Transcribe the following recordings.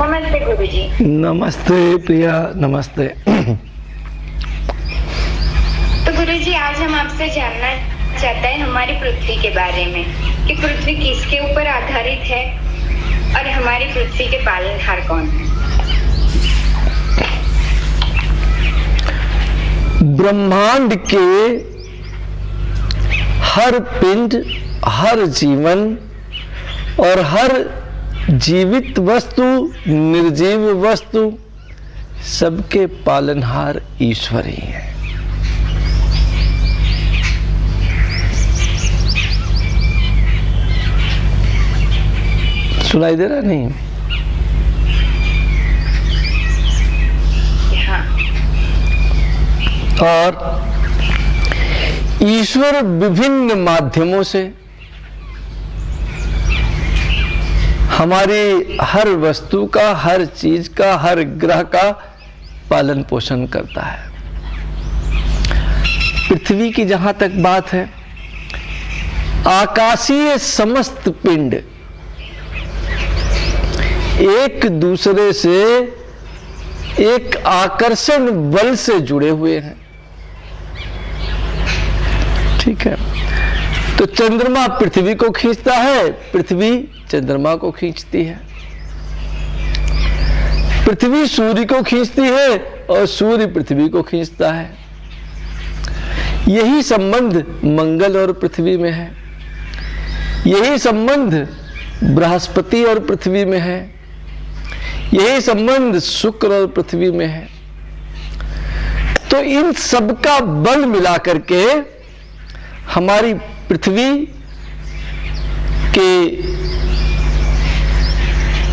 नमस्ते गुरुजी। नमस्ते प्रिया, नमस्ते। तो गुरुजी, आज हम आपसे जानना चाहते हैं हमारी पृथ्वी के बारे में कि पृथ्वी किसके ऊपर आधारित है और हमारी पृथ्वी के पालनहार कौन है। ब्रह्मांड के हर पिंड, हर जीवन और हर जीवित वस्तु, निर्जीव वस्तु, सबके पालनहार ईश्वर ही है। सुनाई दे रहा नहीं? हाँ। और ईश्वर विभिन्न माध्यमों से हमारी हर वस्तु का, हर चीज का, हर ग्रह का पालन पोषण करता है। पृथ्वी की जहां तक बात है, आकाशीय समस्त पिंड एक दूसरे से एक आकर्षण बल से जुड़े हुए हैं। ठीक है, तो चंद्रमा पृथ्वी को खींचता है, पृथ्वी चंद्रमा को खींचती है, पृथ्वी सूर्य को खींचती है और सूर्य पृथ्वी को खींचता है। यही संबंध मंगल और पृथ्वी में है, यही संबंध बृहस्पति और पृथ्वी में है, यही संबंध शुक्र और पृथ्वी में है। तो इन सबका बल मिलाकर के हमारी पृथ्वी के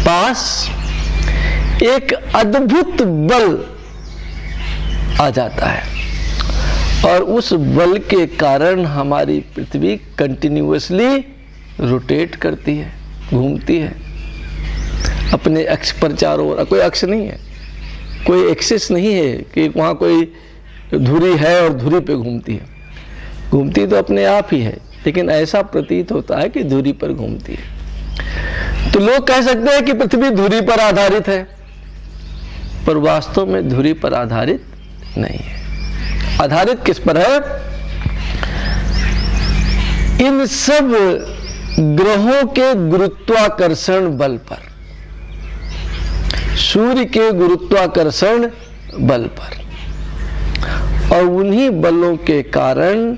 पास एक अद्भुत बल आ जाता है और उस बल के कारण हमारी पृथ्वी कंटिन्यूअसली रोटेट करती है, घूमती है अपने अक्ष पर चारों ओर। कोई अक्ष नहीं है, कोई एक्सिस नहीं है कि वहाँ कोई धुरी है और धुरी पे घूमती है। घूमती तो अपने आप ही है, लेकिन ऐसा प्रतीत होता है कि धुरी पर घूमती है। तो लोग कह सकते हैं कि पृथ्वी धुरी पर आधारित है, पर वास्तव में धुरी पर आधारित नहीं है। आधारित किस पर है? इन सब ग्रहों के गुरुत्वाकर्षण बल पर, सूर्य के गुरुत्वाकर्षण बल पर। और उन्हीं बलों के कारण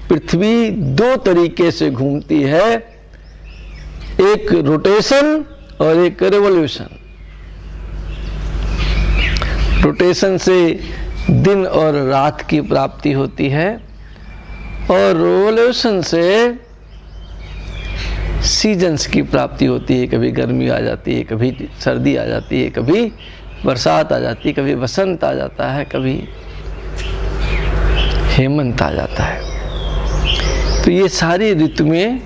पृथ्वी दो तरीके से घूमती है, एक रोटेशन और एक रेवोल्यूशन। रोटेशन से दिन और रात की प्राप्ति होती है और रेवोल्यूशन से सीजन्स की प्राप्ति होती है। कभी गर्मी आ जाती है, कभी सर्दी आ जाती है, कभी बरसात आ जाती है, कभी वसंत आ जाता है, कभी हेमंत आ जाता है। तो ये सारी ऋतुएं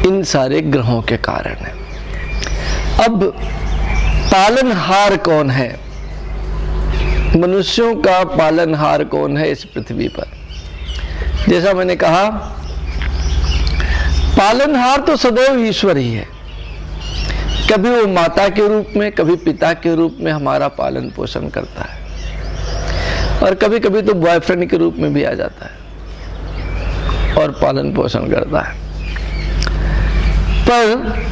इन सारे ग्रहों के कारण है। अब पालनहार कौन है? मनुष्यों का पालनहार कौन है इस पृथ्वी पर? जैसा मैंने कहा, पालनहार तो सदैव ईश्वर ही है। कभी वो माता के रूप में, कभी पिता के रूप में हमारा पालन पोषण करता है, और कभी कभी तो बॉयफ्रेंड के रूप में भी आ जाता है और पालन पोषण करता है। पर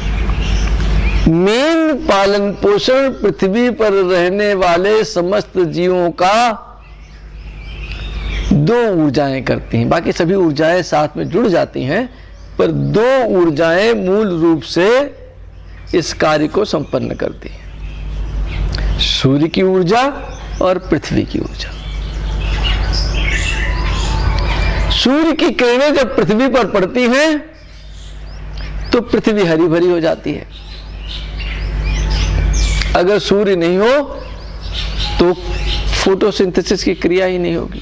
मेन पालन पोषण पृथ्वी पर रहने वाले समस्त जीवों का दो ऊर्जाएं करती हैं। बाकी सभी ऊर्जाएं साथ में जुड़ जाती हैं, पर दो ऊर्जाएं मूल रूप से इस कार्य को संपन्न करती हैं, सूर्य की ऊर्जा और पृथ्वी की ऊर्जा। सूर्य की किरणें जब पृथ्वी पर पड़ती हैं तो पृथ्वी हरी भरी हो जाती है। अगर सूर्य नहीं हो तो फोटोसिंथेसिस की क्रिया ही नहीं होगी,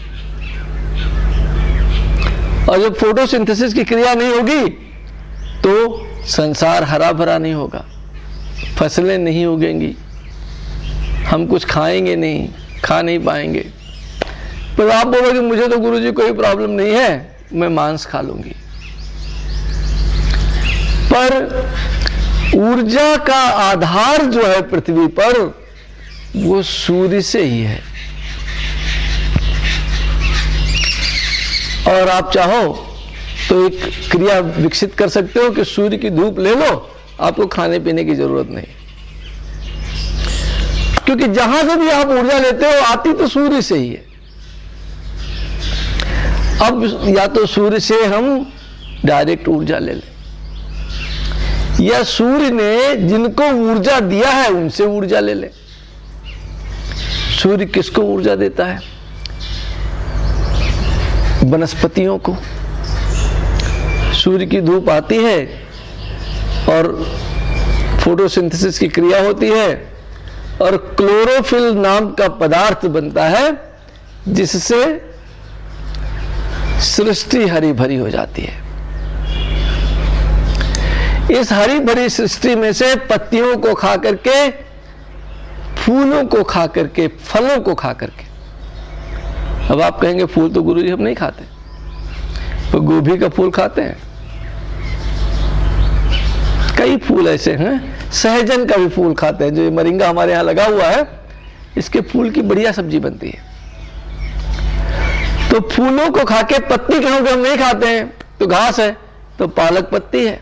और जब फोटोसिंथेसिस की क्रिया नहीं होगी तो संसार हरा भरा नहीं होगा, फसलें नहीं उगेंगी, हम कुछ खाएंगे नहीं, खा नहीं पाएंगे। पर आप बोलोगे मुझे तो गुरुजी कोई प्रॉब्लम नहीं है, मैं मांस खा लूंगी। पर ऊर्जा का आधार जो है पृथ्वी पर वो सूर्य से ही है। और आप चाहो तो एक क्रिया विकसित कर सकते हो कि सूर्य की धूप ले लो, आपको खाने पीने की जरूरत नहीं, क्योंकि जहां से भी आप ऊर्जा लेते हो आती तो सूर्य से ही है। अब या तो सूर्य से हम डायरेक्ट ऊर्जा ले लें, या सूर्य ने जिनको ऊर्जा दिया है उनसे ऊर्जा ले लें। सूर्य किसको ऊर्जा देता है? वनस्पतियों को। सूर्य की धूप आती है और फोटोसिंथेसिस की क्रिया होती है और क्लोरोफिल नाम का पदार्थ बनता है, जिससे सृष्टि हरी भरी हो जाती है। इस हरी भरी सृष्टि में से पत्तियों को खा करके, फूलों को खा करके, फलों को खा करके। अब आप कहेंगे फूल तो गुरुजी हम नहीं खाते, तो गोभी का फूल खाते हैं, कई फूल ऐसे हैं, सहजन का भी फूल खाते हैं, जो ये मरिंगा हमारे यहाँ लगा हुआ है, इसके फूल की बढ़िया सब्जी बनती है। तो फूलों को खा के, पत्ती कहोगे हम नहीं खाते हैं, तो घास है, तो पालक पत्ती है,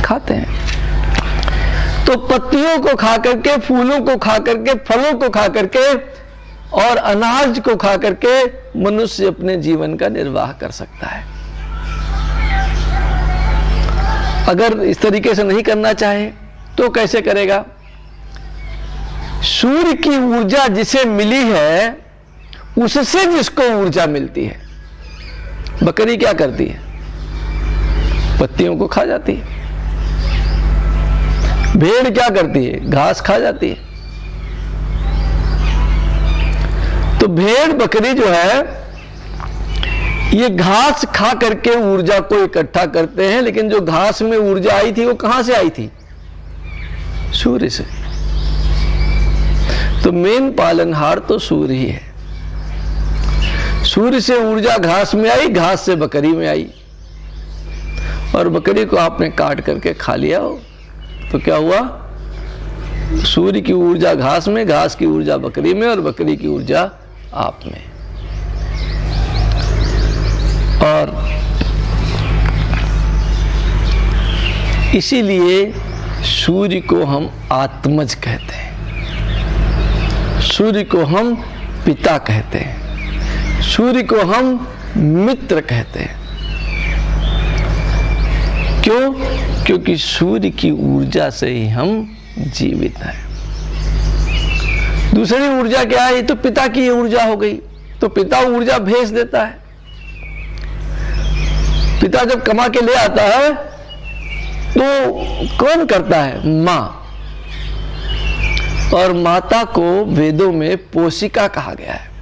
खाते हैं। तो पत्तियों को खा करके, फूलों को खा करके, फलों को खा करके और अनाज को खा करके मनुष्य अपने जीवन का निर्वाह कर सकता है। अगर इस तरीके से नहीं करना चाहे तो कैसे करेगा? सूर्य की ऊर्जा जिसे मिली है उससे जिसको ऊर्जा मिलती है। बकरी क्या करती है? पत्तियों को खा जाती है। भेड़ क्या करती है? घास खा जाती है। तो भेड़ बकरी जो है ये घास खा करके ऊर्जा को इकट्ठा करते हैं, लेकिन जो घास में ऊर्जा आई थी वो कहां से आई थी? सूर्य से। तो मेन पालनहार तो सूर्य ही है। सूर्य से ऊर्जा घास में आई, घास से बकरी में आई, और बकरी को आपने काट करके खा लिया हो तो क्या हुआ? सूर्य की ऊर्जा घास में, घास की ऊर्जा बकरी में, और बकरी की ऊर्जा आप में। और इसीलिए सूर्य को हम आत्मज कहते हैं, सूर्य को हम पिता कहते हैं, सूर्य को हम मित्र कहते हैं। क्यों? क्योंकि सूर्य की ऊर्जा से ही हम जीवित हैं। दूसरी ऊर्जा क्या है? ये तो पिता की ऊर्जा हो गई। तो पिता ऊर्जा भेज देता है। पिता जब कमा के ले आता है तो कौन करता है? मां। और माता को वेदों में पोषिका कहा गया है।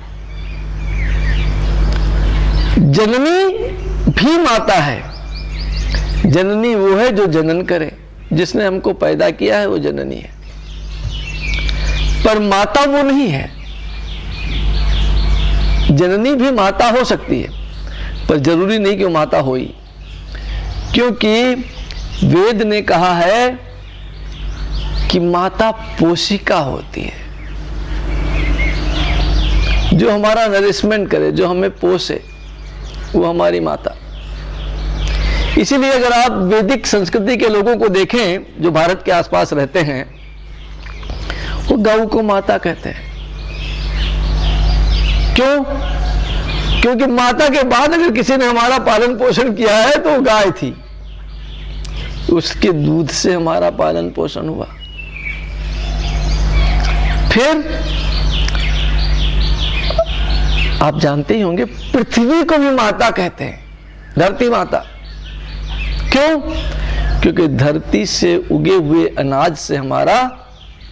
जननी भी माता है। जननी वो है जो जनन करे, जिसने हमको पैदा किया है वो जननी है, पर माता वो नहीं है। जननी भी माता हो सकती है, पर जरूरी नहीं कि वो माता हो ही, क्योंकि वेद ने कहा है कि माता पोषिका होती है, जो हमारा नरिशमेंट करे, जो हमें पोषे, वो हमारी माता। इसीलिए अगर आप वैदिक संस्कृति के लोगों को देखें जो भारत के आसपास रहते हैं, वो गौ को माता कहते हैं। क्यों? क्योंकि माता के बाद अगर किसी ने हमारा पालन पोषण किया है तो गाय थी, उसके दूध से हमारा पालन पोषण हुआ। फिर आप जानते ही होंगे पृथ्वी को भी माता कहते हैं, धरती माता। क्यों? क्योंकि धरती से उगे हुए अनाज से हमारा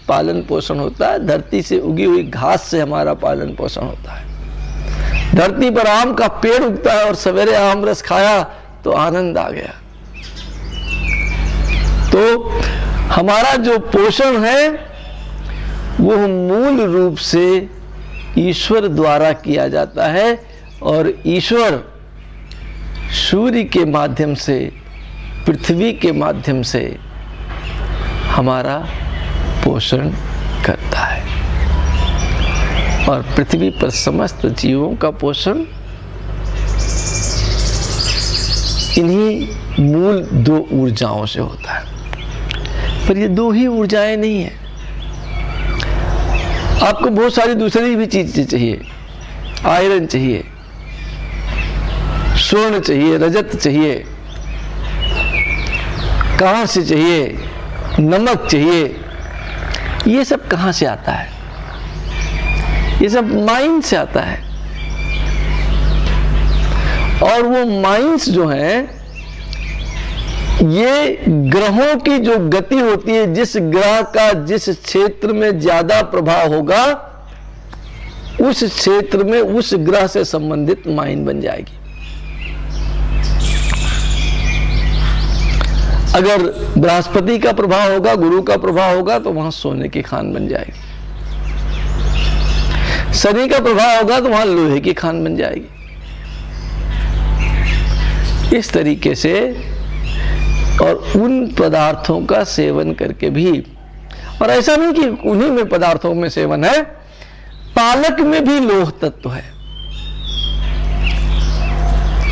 पालन पोषण होता है, धरती से उगी हुई घास से हमारा पालन पोषण होता है। धरती पर आम का पेड़ उगता है और सवेरे आम रस खाया तो आनंद आ गया। तो हमारा जो पोषण है वो मूल रूप से ईश्वर द्वारा किया जाता है, और ईश्वर सूर्य के माध्यम से पृथ्वी के माध्यम से हमारा पोषण करता है। और पृथ्वी पर समस्त जीवों का पोषण इन्हीं मूल दो ऊर्जाओं से होता है। पर ये दो ही ऊर्जाएं नहीं है, आपको बहुत सारी दूसरी भी चीजें चाहिए। आयरन चाहिए, स्वर्ण चाहिए, रजत चाहिए, कांस्य चाहिए, नमक चाहिए। ये सब कहाँ से आता है? ये सब माइंड से आता है। और वो माइंड्स जो हैं, ये ग्रहों की जो गति होती है, जिस ग्रह का जिस क्षेत्र में ज्यादा प्रभाव होगा, उस क्षेत्र में उस ग्रह से संबंधित माइंड बन जाएगी। अगर बृहस्पति का प्रभाव होगा, गुरु का प्रभाव होगा, तो वहां सोने की खान बन जाएगी। शनि का प्रभाव होगा तो वहां लोहे की खान बन जाएगी। इस तरीके से, और उन पदार्थों का सेवन करके भी, और ऐसा नहीं कि उन्हीं में पदार्थों में सेवन है, पालक में भी लौह तत्व है।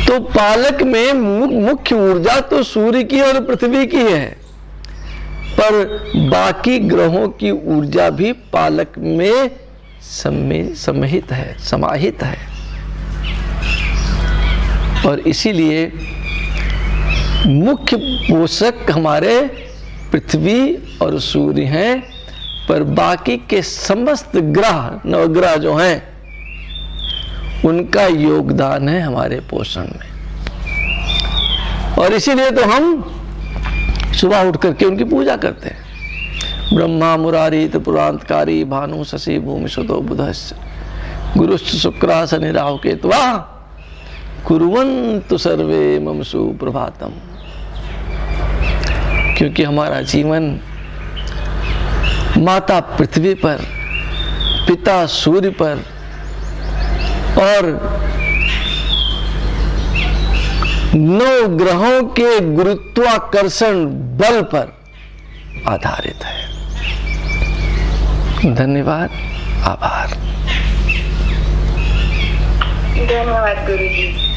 तो पालक में मुख्य ऊर्जा तो सूर्य की और पृथ्वी की है, पर बाकी ग्रहों की ऊर्जा भी पालक में समाहित है। और इसीलिए मुख्य पोषक हमारे पृथ्वी और सूर्य हैं, पर बाकी के समस्त ग्रह, नवग्रह जो हैं, उनका योगदान है हमारे पोषण में। और इसीलिए तो हम सुबह उठ करके उनकी पूजा करते हैं। ब्रह्मा मुरारी त्रिपुरांतकारी भानु शशि भूमि सुतो बुधश्च गुरुश्च शुक्र शनि राहु केतुवा कुर्वन्तु सर्वे मम सुप्रभातम। क्योंकि हमारा जीवन माता पृथ्वी पर, पिता सूर्य पर और 9 ग्रहों के गुरुत्वाकर्षण बल पर आधारित है। धन्यवाद, आभार। धन्यवाद गुरुजी।